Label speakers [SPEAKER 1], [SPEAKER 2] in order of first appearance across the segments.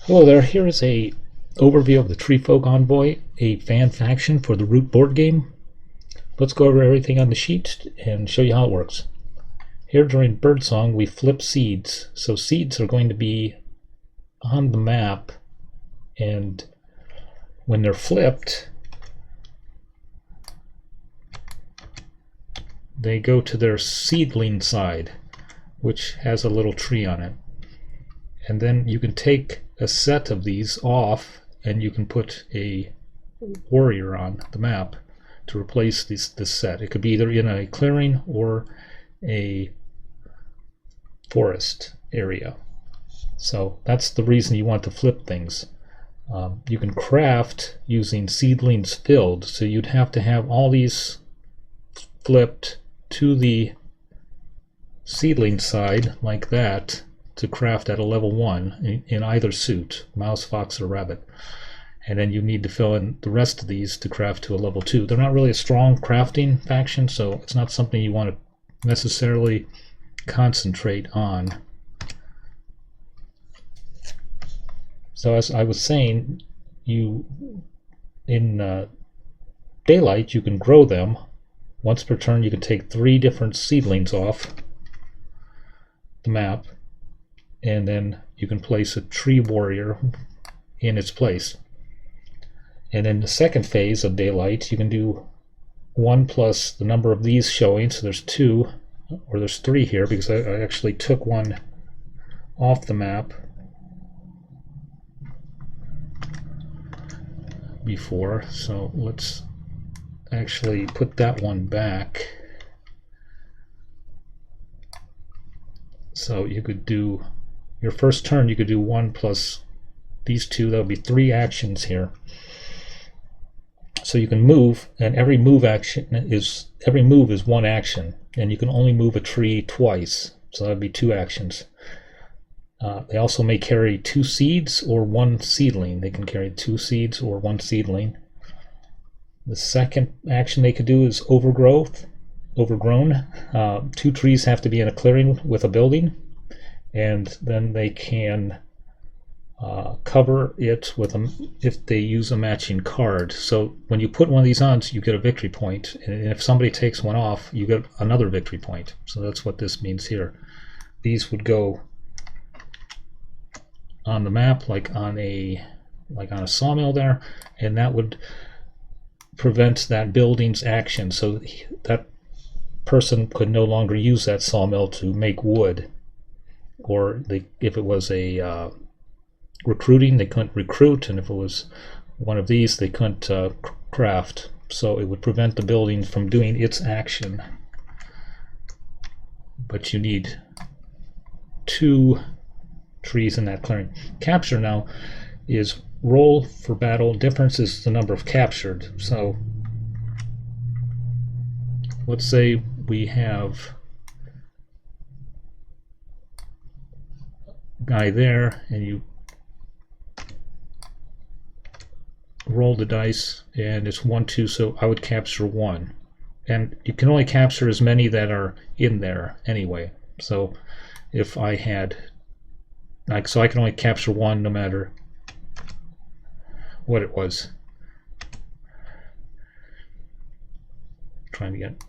[SPEAKER 1] Hello there, here is a overview of the Treefolk Envoy, a fan faction for the Root board game. Let's go over everything on the sheet and show you how it works. Here during Birdsong we flip seeds, so seeds are going to be on the map, and when they're flipped they go to their seedling side, which has a little tree on it. And then you can take a set of these off and you can put a warrior on the map to replace this set. It could be either in a clearing or a forest area. So that's the reason you want to flip things. You can craft using seedlings filled, so you'd have to have all these flipped to the seedling side like that to craft at a level 1 in either suit, mouse, fox, or rabbit. And then you need to fill in the rest of these to craft to a level 2. They're not really a strong crafting faction, so it's not something you want to necessarily concentrate on. So as I was saying, in daylight you can grow them. Once per turn you can take 3 different seedlings off the map, and then you can place a tree warrior in its place. And in the second phase of daylight you can do 1 plus the number of these showing, so there's 2, or there's 3 here because I actually took one off the map before, so let's actually put that one back. So you could do your first turn, you could do 1 plus these 2, that would be 3 actions here. So you can move, and every move is 1 action, and you can only move a tree twice, so that would be 2 actions. They also may carry 2 seeds or 1 seedling. They can carry 2 seeds or 1 seedling. The second action they could do is overgrown. 2 trees have to be in a clearing with a building, and then they can cover it with if they use a matching card. So when you put one of these on, you get a victory point, and if somebody takes one off, you get another victory point. So that's what this means here. These would go on the map like on a sawmill there, and that would prevent that building's action, so that person could no longer use that sawmill to make wood. Or if it was a recruiting, they couldn't recruit, and if it was one of these, they couldn't craft. So it would prevent the building from doing its action. But you need 2 trees in that clearing. Capture now is roll for battle. Difference is the number of captured. So let's say we have a guy there, and you roll the dice and it's 1, 2, so I would capture 1, and you can only capture as many that are in there anyway. So if I had so I can only capture 1 no matter what it was. Trying to get,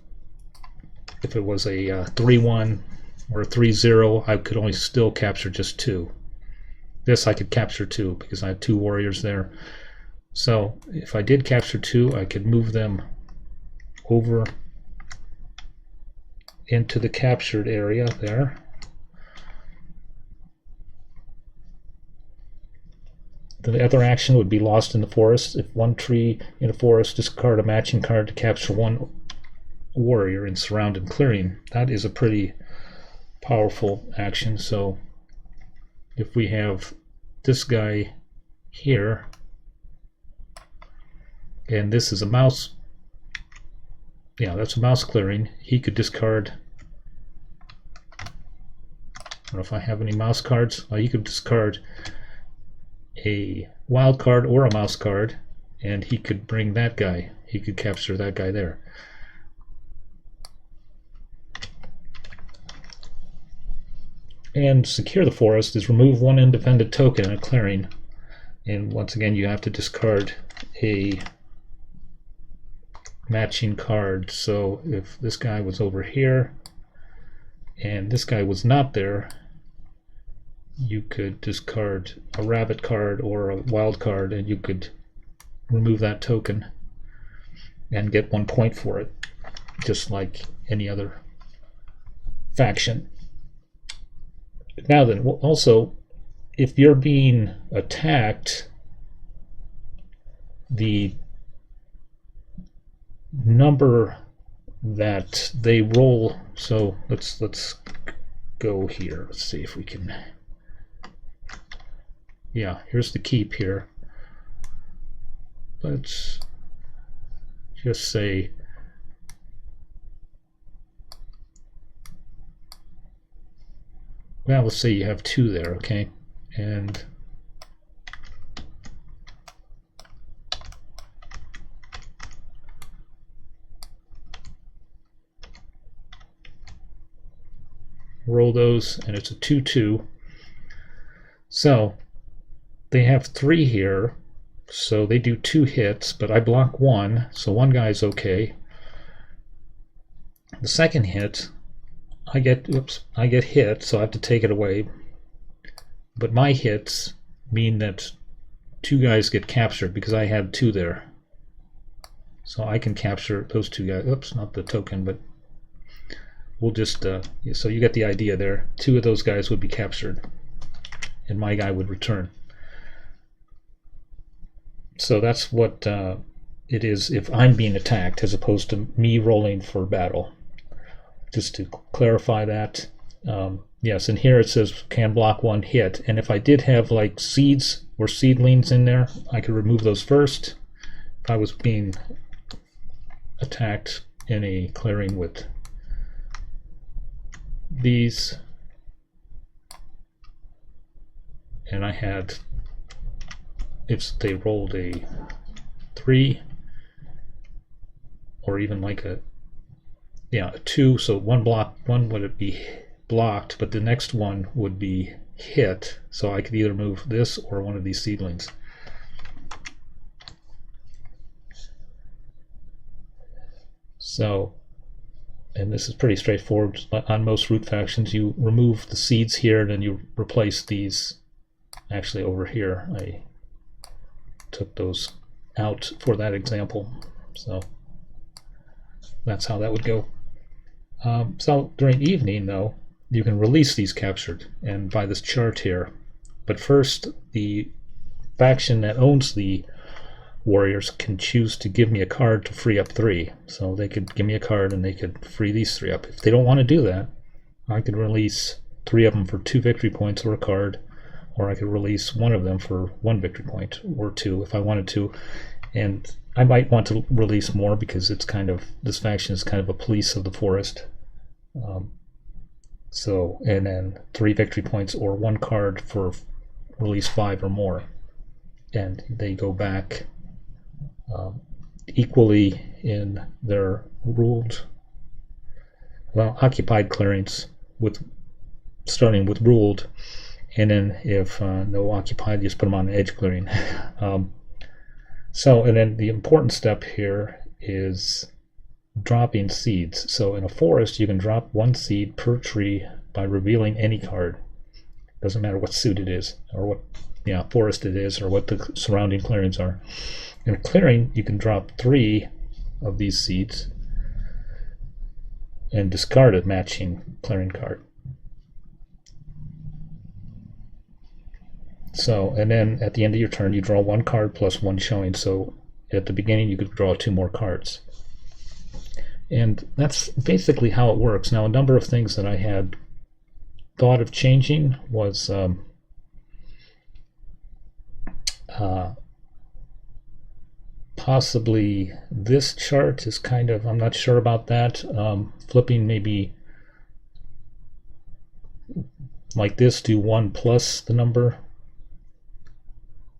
[SPEAKER 1] if it was a 3-1 or a 3-0, I could only still capture just 2. This I could capture 2 because I had 2 warriors there. So if I did capture 2, I could move them over into the captured area there. The other action would be lost in the forest. If 1 tree in a forest, discard a matching card to capture 1 warrior in surrounded clearing. That is a pretty powerful action. So if we have this guy here, and this is a mouse, that's a mouse clearing, he could discard, I don't know if I have any mouse cards, he could discard a wild card or a mouse card, and he could bring that guy, he could capture that guy there. And secure the forest is remove 1 independent token in a clearing And once again, you have to discard a matching card. So if this guy was over here and this guy was not there, you could discard a rabbit card or a wild card, and you could remove that token and get 1 point for it, just like any other faction. Now then, also, if you're being attacked, the number that they roll, so let's go here. Let's see if we can, yeah, here's the keep here. Let's just say well, let's say you have 2 there, okay? And roll those, and it's a 2-2. So they have 3 here, so they do 2 hits, but I block 1, so 1 guy's okay. The second hit, I get hit, so I have to take it away. But my hits mean that 2 guys get captured because I had 2 there. So I can capture those 2 guys. Oops, not the token, but we'll just, so you get the idea there. 2 of those guys would be captured, and my guy would return. So that's what it is if I'm being attacked, as opposed to me rolling for battle. Just to clarify that. Yes, and here it says can block 1 hit, and if I did have like seeds or seedlings in there, I could remove those first. If I was being attacked in a clearing with these, and I had, if they rolled a 3 or even like a, yeah, a 2, so one would be blocked, but the next one would be hit, so I could either move this or one of these seedlings. So, and this is pretty straightforward. On most root factions, you remove the seeds here, and then you replace these. Actually, over here, I took those out for that example. So that's how that would go. So during evening, though, you can release these captured, and by this chart here. But first, the faction that owns the warriors can choose to give me a card to free up 3. So they could give me a card and they could free these 3 up. If they don't want to do that, I could release 3 of them for 2 victory points or a card, or I could release 1 of them for 1 victory point or 2 if I wanted to. And I might want to release more because it's kind of, this faction is kind of a police of the forest. So, and then 3 victory points or 1 card for release 5 or more. And they go back equally in their ruled, well, occupied clearings, with starting with ruled, and then if no occupied, you just put them on the edge clearing. So, and then the important step here is dropping seeds. So in a forest, you can drop 1 seed per tree by revealing any card. Doesn't matter what suit it is, or what forest it is, or what the surrounding clearings are. In a clearing, you can drop 3 of these seeds and discard a matching clearing card. So, and then at the end of your turn, you draw 1 card plus 1 showing. So at the beginning, you could draw 2 more cards. And that's basically how it works. Now, a number of things that I had thought of changing was possibly this chart is kind of, I'm not sure about that. Flipping maybe like this, do 1 plus the number.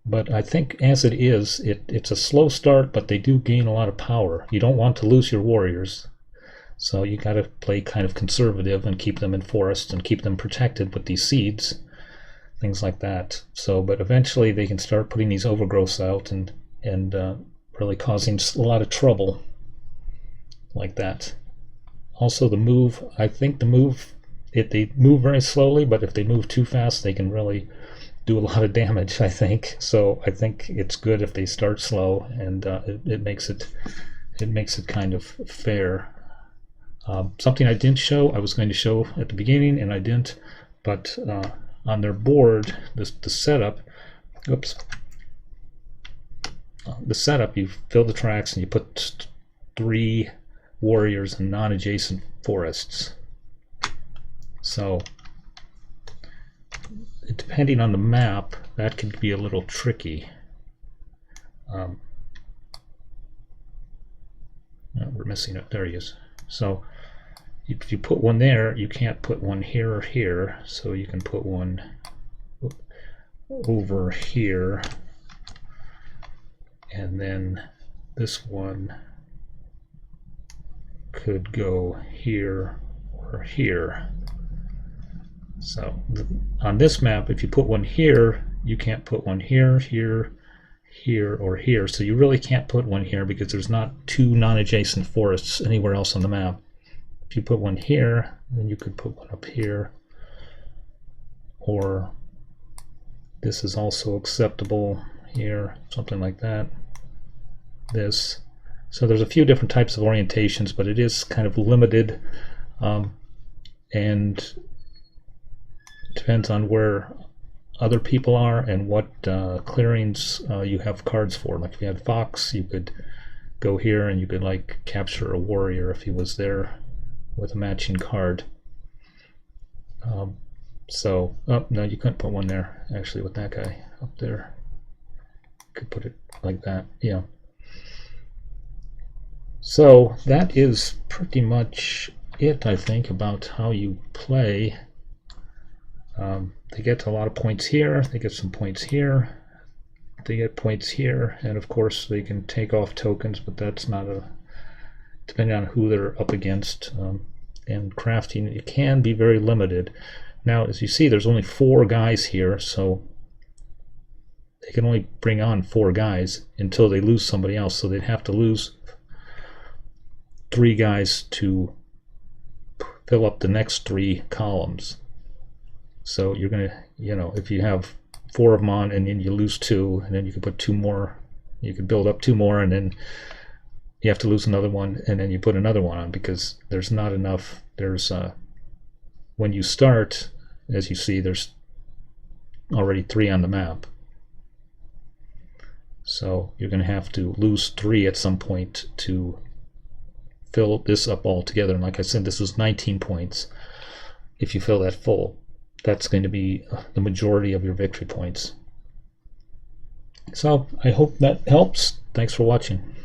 [SPEAKER 1] But I think as it is, it's a slow start, but they do gain a lot of power. You don't want to lose your warriors, so you got to play kind of conservative and keep them in forests and keep them protected with these seeds. things like that. So, but eventually they can start putting these overgrowths out and really causing a lot of trouble like that. Also the move, I think the move, if they move very slowly, but if they move too fast, they can really do a lot of damage, I think. So I think it's good if they start slow, and it makes it kind of fair. Something I didn't show, I was going to show at the beginning, and I didn't, but on their board, the setup, the setup, you fill the tracks and you put 3 warriors in non-adjacent forests. So depending on the map, that can be a little tricky. We're missing it. There he is. So if you put one there, you can't put one here or here, so you can put one over here, and then this one could go here or here. So on this map, if you put one here, you can't put one here, here, here, or here. So you really can't put one here because there's not 2 non-adjacent forests anywhere else on the map. If you put one here, then you could put one up here, or this is also acceptable here, something like that. This. So there's a few different types of orientations, but it is kind of limited, and depends on where other people are and what clearings you have cards for. Like if you had Fox, you could go here and you could like capture a warrior if he was there with a matching card. So, oh no, you couldn't put one there actually with that guy up there. You could put it like that, yeah. So that is pretty much it, I think, about how you play. They get a lot of points here, they get some points here, they get points here, and of course they can take off tokens, but that's not depending on who they're up against. And crafting, it can be very limited. Now, as you see, there's only 4 guys here, so they can only bring on 4 guys until they lose somebody else, so they'd have to lose 3 guys to fill up the next 3 columns. So you're gonna, if you have 4 of them on and then you lose 2, and then you can put 2 more, you can build up 2 more, and then you have to lose another one, and then you put another one on, because there's not enough. There's when you start, as you see, there's already 3 on the map. So you're going to have to lose 3 at some point to fill this up all together. And like I said, this is 19 points. If you fill that full, that's going to be the majority of your victory points. So I hope that helps. Thanks for watching.